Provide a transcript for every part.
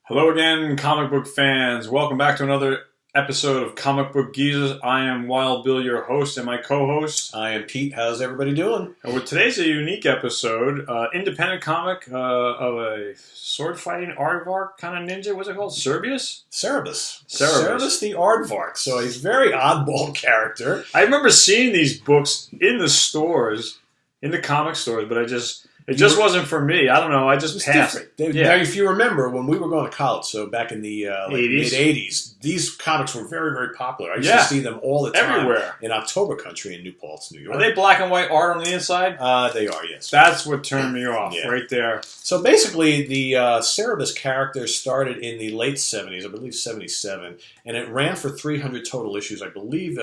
Hello again, comic book fans. Welcome back to another episode of Comic Book Geezers. I am Wild Bill, your host, and my co-host. I am Pete. How's everybody doing? And today's a unique episode. Independent comic of a sword-fighting aardvark kind of ninja. What's it called? Cerebus? Cerebus. Cerebus. Cerebus the Aardvark. So he's a very oddball character. I remember seeing these books in the stores, in the comic stores, but it just wasn't for me. I don't know. I just passed. Different. Now, if you remember, when we were going to college, so back in the mid-'80s, these comics were very, very popular. I used to see them all the time. Everywhere. In October Country in New Paltz, New York. Are they black and white art on the inside? They are, yes. That's what turned me off, right there. So basically, the Cerebus character started in the late 70s, I believe 77, and it ran for 300 total issues. I believe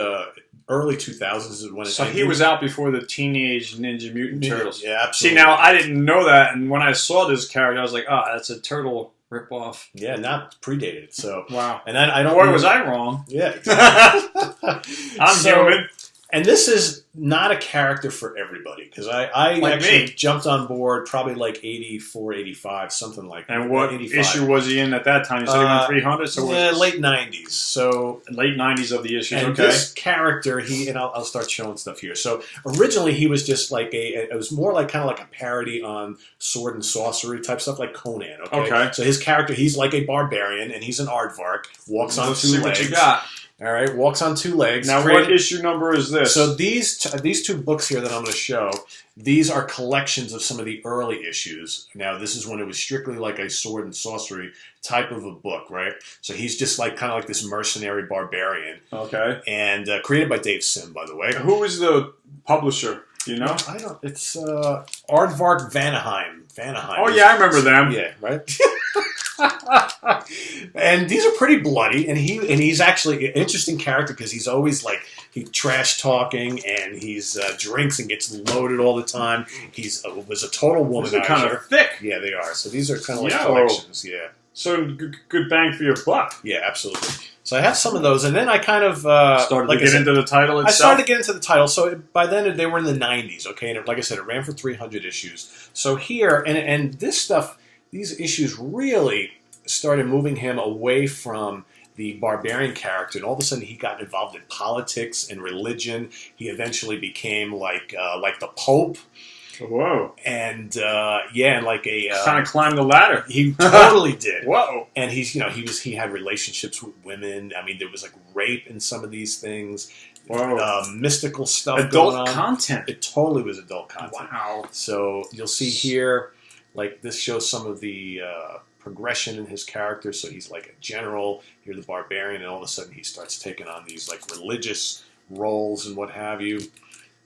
early 2000s is when it ended. So he was out before the Teenage Ninja Mutant Turtles. Yeah, absolutely. See, now I didn't know that, and when I saw this character, I was like, "Oh, that's a turtle ripoff." Yeah, not predated. So wow, and then I don't. Boy, was I wrong? Yeah, exactly. I'm human. And this is not a character for everybody, because I like actually jumped on board probably like 84, 85, something like that. And what 85. issue was he in at that time? You said he went 300? So late 90s. So late 90s of the issues, and this character, and I'll start showing stuff here. So originally he was just like it was more like kind of like a parody on sword and sorcery type stuff, like Conan, okay? So his character, he's like a barbarian, and he's an aardvark, walks on two legs. What you got. All right, walks on two legs. Now, what issue number is this? So these two books here that I'm going to show, these are collections of some of the early issues. Now, this is when it was strictly like a sword and sorcery type of a book, right? So he's just like kind of like this mercenary barbarian. Okay. And created by Dave Sim, by the way. Who is the publisher? Do you know? I don't. It's Aardvark Vanaheim. Oh yeah, I remember them. Yeah, right. And these are pretty bloody, and he's actually an interesting character because he's always like trash talking, and he's drinks and gets loaded all the time. Was a total womanizer. They're kind of thick. Yeah, they are. So these are kind of like collections. Yeah. So good bang for your buck. Yeah, absolutely. So I have some of those, and then I kind of started to get into the title itself. I started to get into the title. So by then they were in the 90s, okay? And like I said, it ran for 300 issues. So here, and this stuff, these issues really started moving him away from the barbarian character, and all of a sudden he got involved in politics and religion. He eventually became like the Pope. Whoa! And and like kind of climbed the ladder. He totally did. Whoa! And he had relationships with women. I mean, there was like rape in some of these things. Whoa! Mystical stuff. Adult content. It totally was adult content. Wow! So you'll see here, like this shows some of the progression in his character. So he's like a general, you're the barbarian, and all of a sudden he starts taking on these like religious roles and what have you.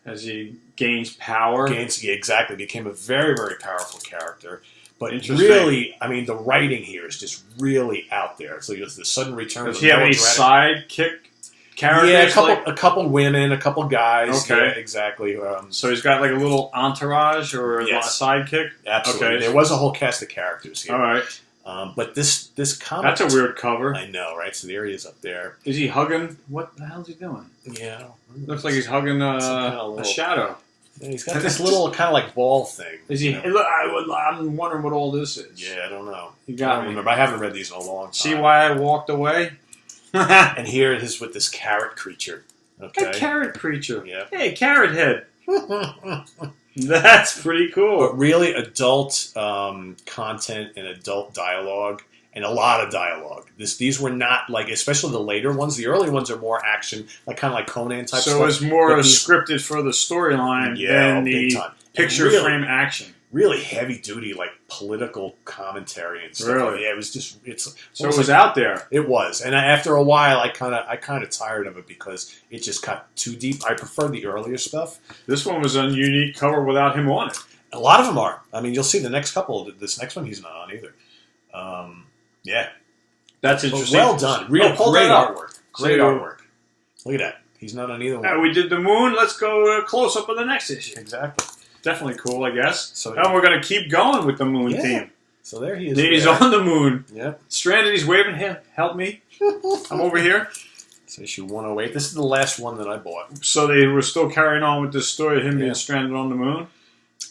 As he gains power. Yeah, exactly. Became a very, very powerful character. But really, I mean, the writing here is just really out there. So there's the sudden return of the Does he have any sidekick characters? Yeah, a couple women, a couple guys. Okay. Yeah, exactly. So he's got like a little entourage or a sidekick? Absolutely. Okay. There was a whole cast of characters here. All right. But this comic... That's a weird cover. I know, right? So there he is up there. Is he hugging? What the hell is he doing? Yeah. Looks like he's hugging a shadow. Yeah, he's got this little kind of like ball thing. Is he? Look, I'm wondering what all this is. Yeah, I don't know. You got me. Remember, I haven't read these in a long time. See why I walked away? And here it is with this carrot creature. Okay. A carrot creature. Yeah. Hey, carrot head. That's pretty cool. But really adult content and adult dialogue, and a lot of dialogue. These were not like, especially the later ones. The early ones are more action, like kind of like Conan type stuff. So it's more scripted for the storyline than the picture frame action. Really heavy duty, like political commentary and stuff. Really? Yeah, it was just so it was out there. It was, and after a while, I kind of tired of it because it just got too deep. I prefer the earlier stuff. This one was a unique cover without him on it. A lot of them are. I mean, you'll see the next couple. This next one, he's not on either. Yeah, that's interesting. Well done. Real great artwork. Great artwork. Look at that. He's not on either one. We did the moon. Let's go close up of the next issue. Exactly. Definitely cool, I guess. So, and we're going to keep going with the moon theme. So there he is. He's on the moon. Yep. Stranded, he's waving him. Help me. I'm over here. So issue 108. This is the last one that I bought. So they were still carrying on with this story of him being stranded on the moon?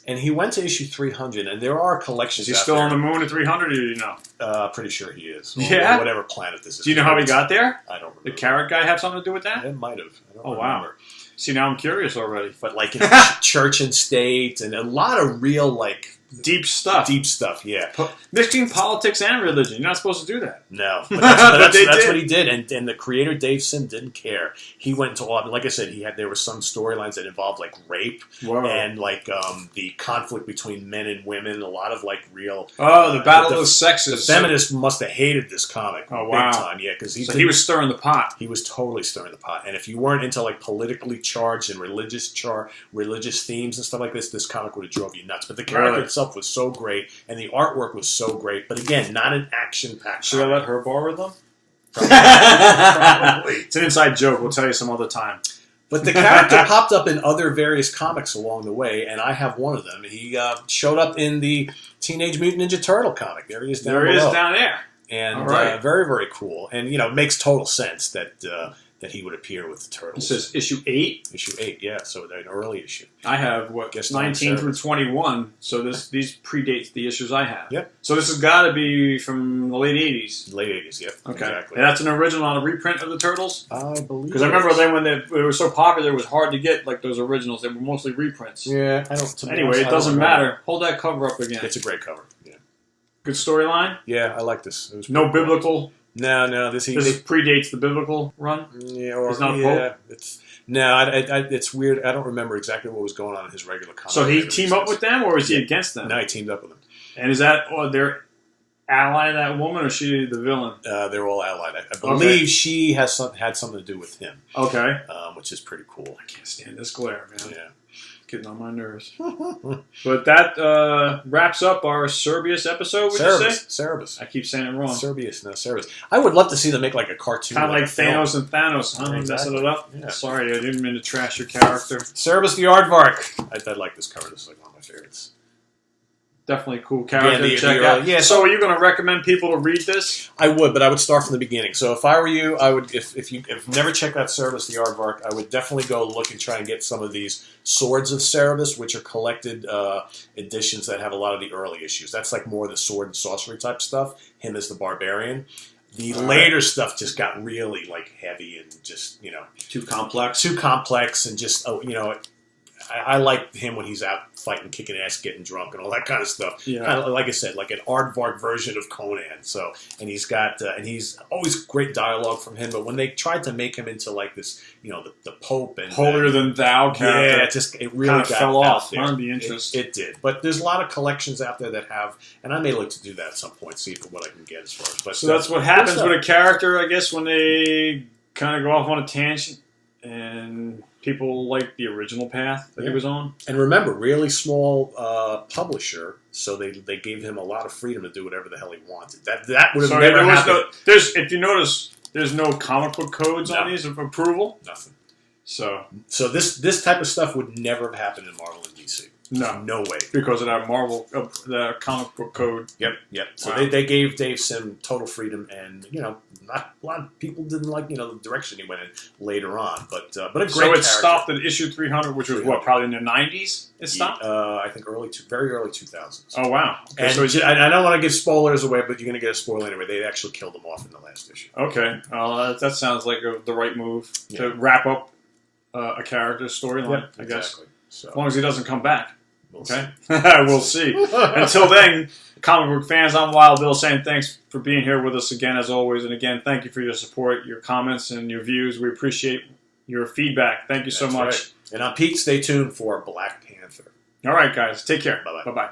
And he went to issue 300, and there are collections. Is he still on the moon at 300, or do you know? Pretty sure he is. Yeah? Or whatever planet this is. Do you know how he got there? I don't remember. The carrot guy have something to do with that? It might have. I don't remember. Wow. See, now I'm curious already. But like in church and state, and a lot of real like deep stuff. Deep stuff, yeah. Mixing politics and religion. You're not supposed to do that. No, but that's what he did. And the creator Dave Sim didn't care. He went to all. Like I said, there were some storylines that involved like rape and like the conflict between men and women. A lot of like real. Oh, the battle of the sexes. The feminists must have hated this comic. Oh wow, big time, yeah, because he was stirring the pot. He was totally stirring the pot. And if you weren't into like politically charged and religious themes and stuff like this comic would have drove you nuts. But the character itself was so great, and the artwork was so great. But again, not an action-packed. Should I let her borrow them? Probably. It's an inside joke. We'll tell you some other time. But the character popped up in other various comics along the way, and I have one of them. He showed up in the Teenage Mutant Ninja Turtle comic. There he is down below. There he is down there. And very, very cool. And, it makes total sense that he would appear with the Turtles. It says issue 8? Issue 8, yeah. So they're an early issue. I have, 19 through 21. So these predates the issues I have. Yep. So this has got to be from the late 80s. Late 80s, yep. Okay. Exactly. And that's an original on a reprint of the Turtles? I believe Because I remember then when they were so popular, it was hard to get like those originals. They were mostly reprints. Yeah, I don't... Anyway, it doesn't matter. Hold that cover up again. It's a great cover, yeah. Good storyline? Yeah, I like this. It was no biblical... No. This predates the biblical run. Yeah, or he's not a pope. It's weird. I don't remember exactly what was going on in his regular comic. So he teamed up with them, or is he against them? No, he teamed up with them. And is that their ally, that woman, or is she the villain? They're all allied. I believe she had something to do with him. Okay, which is pretty cool. I can't stand this glare, man. Yeah. Getting on my nerves. But that wraps up our Cerebus episode, would you say? Cerebus. I keep saying it wrong. Cerebus. I would love to see them make like a cartoon. Kind of like Thanos and Thanos, huh? Exactly. Messing it up? Yeah. Sorry, I didn't mean to trash your character. Cerebus the Aardvark. I like this cover. This is like one of my favorites. Definitely a cool character to check out. Yeah, so are you going to recommend people to read this? I would, but I would start from the beginning. So if I were you, I would. If you've never checked out Cerebus the Aardvark, I would definitely go look and try and get some of these Swords of Cerebus, which are collected editions that have a lot of the early issues. That's like more the sword and sorcery type stuff. Him as the barbarian. The later stuff just got really like heavy and just too complex. And just I like him when he's out fighting, kicking ass, getting drunk, and all that kind of stuff. Yeah. Kind of like I said, like an aardvark version of Conan. So, and he's got, and he's always great dialogue from him. But when they tried to make him into like this, the Pope and holier than thou character, it really got fell off. There. The interest. It did. But there's a lot of collections out there that have, and I may look to do that at some point, see what I can get as far as. But so that's what happens with a character, I guess, when they kind of go off on a tangent and. People like the original path that he was on. And remember, really small publisher, so they gave him a lot of freedom to do whatever the hell he wanted. That would have never happened. If you notice, there's no comic book codes on these of approval. Nothing. So this type of stuff would never have happened in Marvel and DC. No way. Because of that Marvel, the comic book code. Yep. So they gave Dave Sim total freedom, and not a lot of people didn't like the direction he went in later on, but a great. So it stopped at issue 300, which was what, probably in the 90s. It stopped. I think very early 2000s. Oh wow! Okay, and I don't want to give spoilers away, but you're going to get a spoiler anyway. They actually killed him off in the last issue. Okay, that sounds like the right move to wrap up a character's storyline. I guess. Exactly. So. As long as he doesn't come back. We'll see. We'll see. Until then, comic book fans, I'm Wild Bill saying thanks for being here with us again as always. And again, thank you for your support, your comments, and your views. We appreciate your feedback. Thank you so much. Right. And on Pete, stay tuned for Black Panther. All right, guys. Take care. Bye-bye. Bye-bye.